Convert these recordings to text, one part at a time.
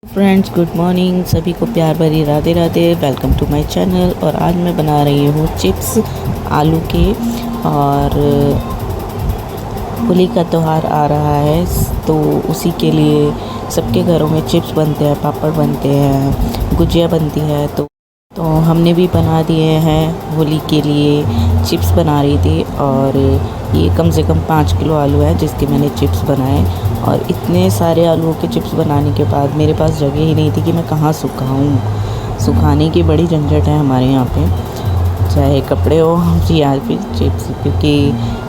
Friends, good morning. सभी को प्यार भरी Radhe Radhe. Welcome to my channel. और आज मैं बना रही हूँ चिप्स आलू के। और होली का त्यौहार आ रहा है तो उसी के लिए सबके घरों में चिप्स बनते हैं, पापड़ बनते हैं, गुजिया बनती है। तो हमने भी बना दिए हैं होली के लिए। चिप्स बना रही थी और ये कम से कम 5 किलो आलू है जिसके मैंने चिप्स बनाए। और इतने सारे आलूओं के चिप्स बनाने के बाद मेरे पास जगह ही नहीं थी कि मैं कहाँ सुखाऊं। सुखाने की बड़ी झंझट है हमारे यहाँ पे, चाहे कपड़े हो या फिर चिप्स, क्योंकि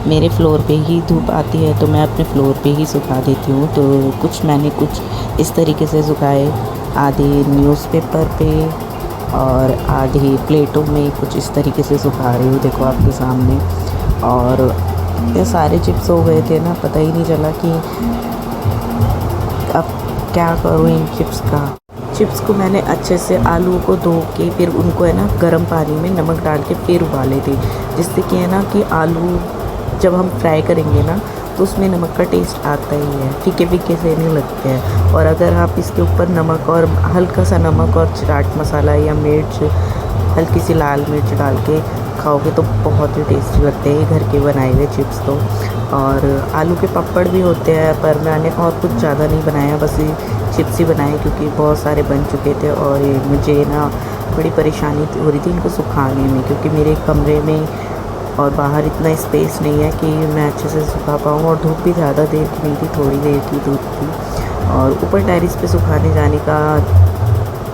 मेरे फ्लोर पे ही धूप आती है तो मैं अपने फ्लोर पे ही सुखा देती हूँ। तो मैंने कुछ इस तरीके से सुखाए, आधे न्यूज़पेपर पे और आधे प्लेटों में कुछ इस तरीके से सुखा रही हूँ, देखो आपके सामने। और ये सारे चिप्स हो गए थे ना, पता ही नहीं चला कि अब क्या करूँ इन चिप्स को मैंने अच्छे से आलू को धो के फिर उनको है ना गर्म पानी में नमक डाल के फिर उबाले थे, जिससे कि है ना कि आलू जब हम फ्राई करेंगे ना तो उसमें नमक का टेस्ट आता ही है, फीके फीके से नहीं लगते हैं। और अगर आप इसके ऊपर नमक और हल्का सा नमक और चाट मसाला या मिर्च, हल्की सी लाल मिर्च डाल के खाओगे तो बहुत ही टेस्टी लगते हैं घर के बनाए हुए चिप्स तो। और आलू के पापड़ भी होते हैं, पर मैंने और कुछ ज़्यादा नहीं बनाया, बस ये चिप्स ही बनाए क्योंकि बहुत सारे बन चुके थे। और मुझे ना बड़ी परेशानी हो रही थी इनको सुखाने में, क्योंकि मेरे कमरे में और बाहर इतना स्पेस नहीं है कि मैं अच्छे से सुखा पाऊँ। और धूप भी ज़्यादा देर की नहीं थी, थोड़ी देर की धूप थी। और ऊपर टेरेस पे सुखाने जाने का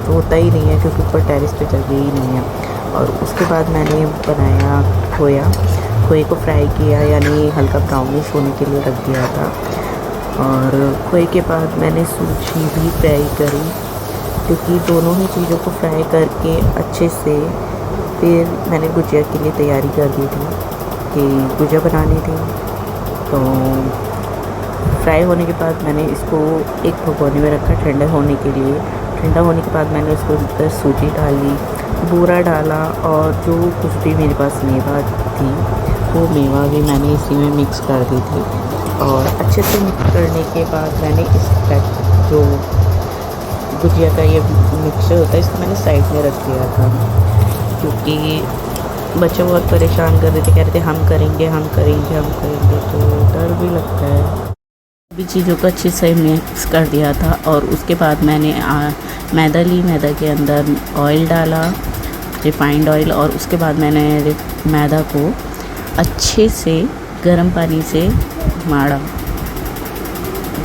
तो होता ही नहीं है क्योंकि ऊपर टेरेस पे जगह ही नहीं है। और उसके बाद मैंने बनाया खोए को फ्राई किया, यानी हल्का ब्राउनिश होने के लिए रख दिया था। और खोए के बाद मैंने सूजी भी फ्राई करी, क्योंकि दोनों ही चीज़ों को फ्राई करके अच्छे से फिर मैंने गुजिया के लिए तैयारी कर दी थी कि गुजिया बनानी थी। तो फ्राई होने के बाद मैंने इसको एक भगोने में रखा ठंडा होने के लिए। ठंडा होने के बाद मैंने उसको अंदर सूजी डाली, बूरा डाला, और जो कुछ भी मेरे पास मेवा थी वो मेवा भी मैंने इसी में मिक्स कर दी थी। और अच्छे से मिक्स करने के बाद मैंने इस जो गुजिया का ये मिक्सचर होता है इसको मैंने साइड में रख दिया था, क्योंकि बच्चे बहुत परेशान कर रहे थे, कह रहे थे हम करेंगे हम करेंगे हम करेंगे, तो डर भी लगता है। सभी चीज़ों को अच्छे से मिक्स कर दिया था। और उसके बाद मैंने मैदा ली, मैदा के अंदर ऑयल डाला, रिफाइंड ऑयल। और उसके बाद मैंने मैदा को अच्छे से गर्म पानी से माड़ा,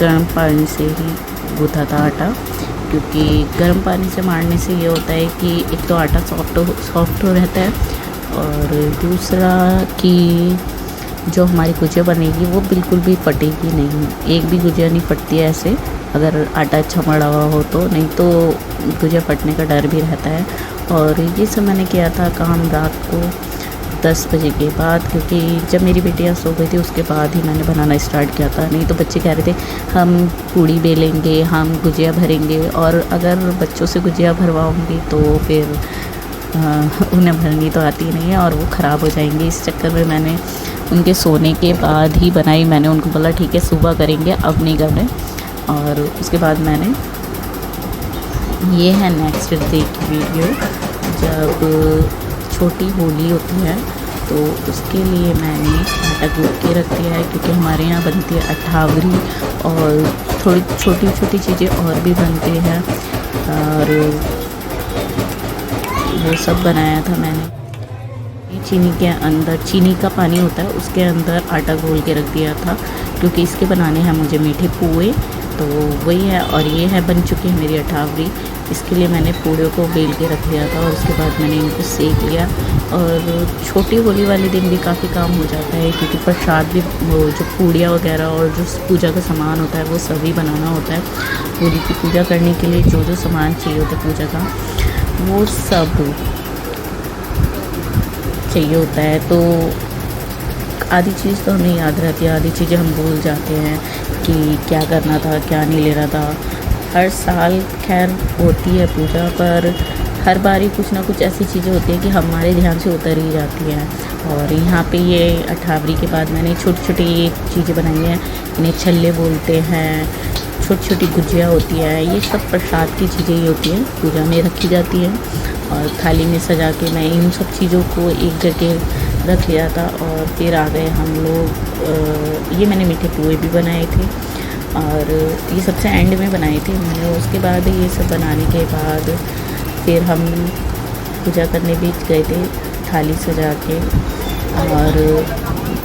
गर्म पानी से ही गूँथा था आटा, क्योंकि गर्म पानी से मारने से ये होता है कि एक तो आटा सॉफ्ट हो रहता है, और दूसरा कि जो हमारी गुजिया बनेगी वो बिल्कुल भी फटेगी नहीं। एक भी गुजिया नहीं फटती है ऐसे अगर आटा अच्छा मड़ा हुआ हो तो, नहीं तो गुजिया फटने का डर भी रहता है। और ये सब मैंने किया था काम रात को 10 बजे के बाद, क्योंकि जब मेरी बेटियाँ सो गई थी उसके बाद ही मैंने बनाना स्टार्ट किया था। नहीं तो बच्चे कह रहे थे हम पूड़ी बेलेंगे, हम गुजिया भरेंगे, और अगर बच्चों से गुजिया भरवाऊँगी तो फिर उन्हें भरनी तो आती नहीं है और वो ख़राब हो जाएंगी। इस चक्कर में मैंने उनके सोने के बाद ही बनाई। मैंने उनको बोला ठीक है सुबह करेंगे, अब नहीं कर रहे। और उसके बाद मैंने ये है नेक्स्ट डे की वीडियो, जब छोटी होली होती है तो उसके लिए मैंने आटा गूँथ के रख दिया है, क्योंकि हमारे यहाँ बनती है अठावरी और थोड़ी छोटी छोटी चीज़ें और भी बनती हैं। और वो सब बनाया था मैंने। चीनी के अंदर, चीनी का पानी होता है उसके अंदर आटा घोल के रख दिया था, क्योंकि इसके बनाने हैं मुझे मीठे पुए। तो वही है। और ये है बन चुकी है मेरी अठावरी। इसके लिए मैंने पूड़ियों को बेल के रख दिया था और उसके बाद मैंने इनको सेक लिया। और छोटी होली वाले दिन भी काफ़ी काम हो जाता है, क्योंकि प्रसाद भी, वो जो पूड़ियाँ वगैरह और जो पूजा का सामान होता है वो सभी बनाना होता है। होली की पूजा करने के लिए जो जो सामान चाहिए होता है पूजा का, वो सब चाहिए होता है। तो आधी चीज़ तो हमें याद रहती है, आधी चीज़ें हम भूल जाते हैं कि क्या करना था क्या नहीं लेना था। हर साल खैर होती है पूजा, पर हर बार ही कुछ ना कुछ ऐसी चीज़ें होती हैं कि हमारे ध्यान से उतर ही जाती हैं। और यहाँ पे ये अठावरी के बाद मैंने छोटी छोटी चीज़ें बनाई हैं, इन्हें छल्ले बोलते हैं। छोटी छोटी गुजिया होती है, ये सब प्रसाद की चीज़ें ही होती हैं, पूजा में रखी जाती हैं। और थाली में सजा के मैं इन सब चीज़ों को एक जगह रख लिया था। और फिर आ गए हम लोग, ये मैंने मीठे पुए भी बनाए थे और ये सबसे एंड में बनाए थे मैंने। उसके बाद ये सब बनाने के बाद फिर हम पूजा करने भी गए थे थाली सजा के। और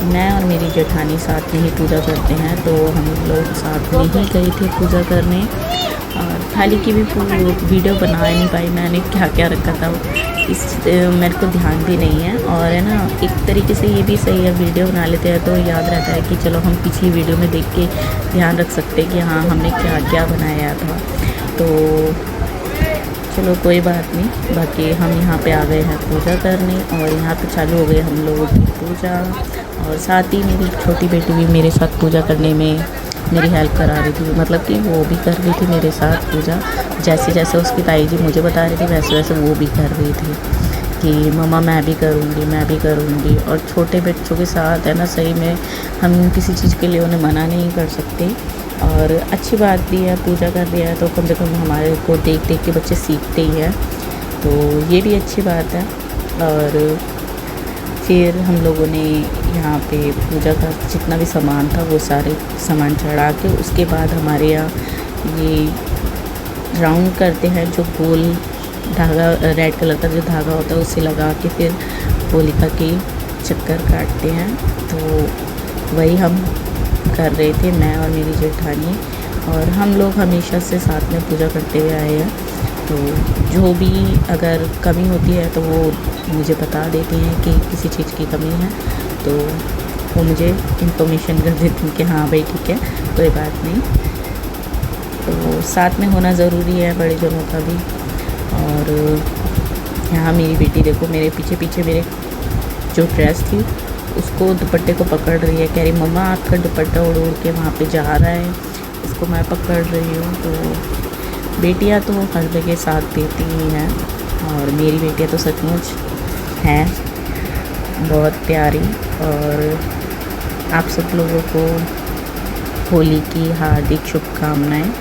मैं और मेरी जेठानी साथ में ही पूजा करते हैं, तो हम लोग साथ में ही गए थे पूजा करने। और थाली की भी वीडियो बना नहीं पाई, मैंने क्या क्या रखा था इस मेरे को ध्यान भी नहीं है। और है ना, एक तरीके से ये भी सही है, वीडियो बना लेते हैं तो याद रहता है कि चलो हम पिछली वीडियो में देख के ध्यान रख सकते हैं कि हाँ हमने क्या क्या बनाया था। तो चलो कोई बात नहीं, बाकी हम यहाँ पे आ गए हैं पूजा करने और यहाँ पे चालू हो गए हम लोगों की पूजा। और साथ ही मेरी छोटी बेटी भी मेरे साथ पूजा करने में मेरी हेल्प करा रही थी, मतलब कि वो भी कर रही थी मेरे साथ पूजा। जैसे जैसे उसकी ताई जी मुझे बता रही थी वैसे वैसे वो भी कर रही थी कि मम्मा मैं भी करूँगी मैं भी करूँगी। और छोटे बच्चों के साथ है ना, सही में हम किसी चीज़ के लिए उन्हें मना नहीं कर सकते। और अच्छी बात भी है, पूजा कर दिया है तो कम से कम हमारे को देख देख के बच्चे सीखते ही हैं, तो ये भी अच्छी बात है। और फिर हम लोगों ने यहाँ पे पूजा का जितना भी सामान था वो सारे सामान चढ़ा के उसके बाद हमारे यहाँ ये राउंड करते हैं, जो गोल धागा रेड कलर का जो धागा होता है उसे लगा के फिर होलिका के चक्कर काटते हैं। तो वही हम कर रहे थे, मैं और मेरी जेठानी। और हम लोग हमेशा से साथ में पूजा करते हुए आए हैं, तो जो भी अगर कमी होती है तो वो मुझे बता देती हैं कि किसी चीज़ की कमी है, तो वो मुझे इन्फॉर्मेशन कर देती हैं कि हाँ भाई ठीक है कोई बात नहीं। तो साथ में होना ज़रूरी है बड़े जनों का भी। और यहाँ मेरी बेटी देखो मेरे पीछे पीछे मेरे जो ड्रेस थी उसको दुपट्टे को पकड़ रही है, कह रही मम्मा आपका दुपट्टा उड़ उड़ के वहाँ पे जा रहा है, इसको मैं पकड़ रही हूँ। तो बेटियाँ तो हर जगह साथ देती ही हैं, और मेरी बेटियाँ तो सचमुच हैं बहुत प्यारी। और आप सब लोगों को होली की हार्दिक शुभकामनाएं,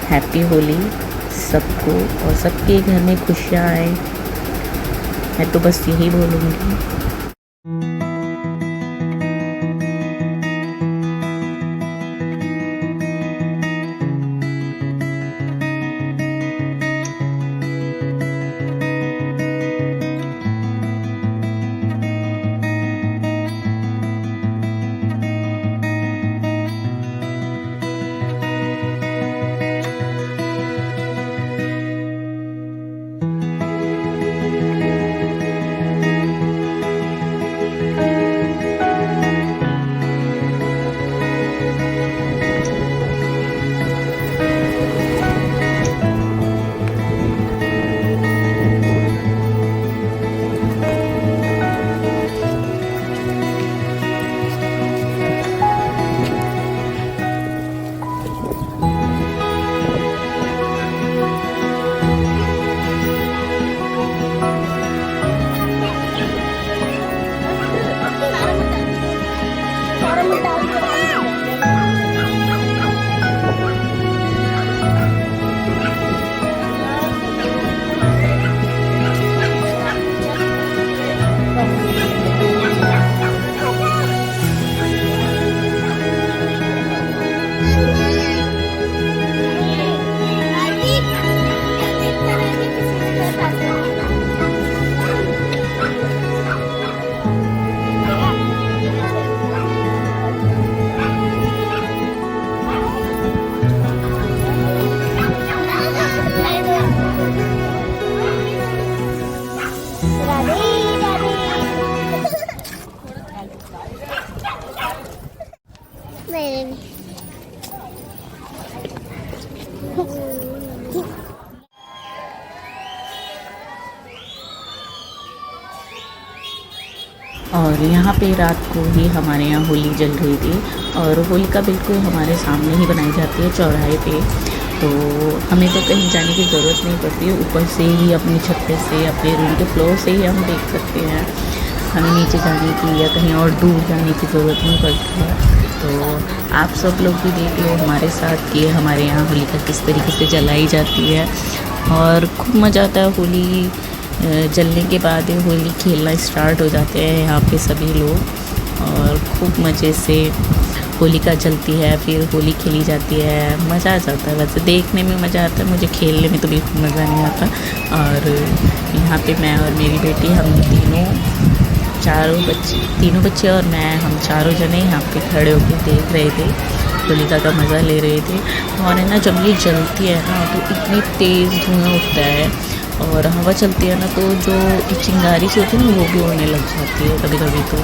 हैप्पी होली सबको, और सबके घर में खुशियाँ आए, मैं तो बस यही बोलूँगी। और यहाँ पे रात को ही हमारे यहाँ होली जल रही थी, और होलिका बिल्कुल हमारे सामने ही बनाई जाती है चौराहे पे, तो हमें तो कहीं जाने की ज़रूरत नहीं पड़ती है, ऊपर से ही अपनी छत पे से अपने रूम के फ्लोर से ही हम देख सकते हैं, हमें नीचे जाने की या कहीं और दूर जाने की ज़रूरत नहीं पड़ती है। तो आप सब लोग भी देख लो हमारे साथ कि हमारे यहाँ होलिका किस तरीके से जलाई जाती है। और खूब मज़ा आता है। होली जलने के बाद होली खेलना स्टार्ट हो जाते हैं यहाँ पे सभी लोग और खूब मज़े से होलिका जलती है, फिर होली खेली जाती है। मज़ा आ जाता है। वैसे देखने में मज़ा आता है, मुझे खेलने में तो बिल्कुल मज़ा नहीं आता। और यहाँ पे मैं और मेरी बेटी हम तीनों बच्चे और मैं, हम चारों जने यहाँ पे खड़े होकर देख रहे थे, होलिका का मज़ा ले रहे थे। और है ना, जब ये जलती है ना तो इतनी तेज़ धुआं उठता है और हवा चलती है ना, तो जो चिंगारी सी होती है ना वो भी उड़ने लग जाती है कभी कभी तो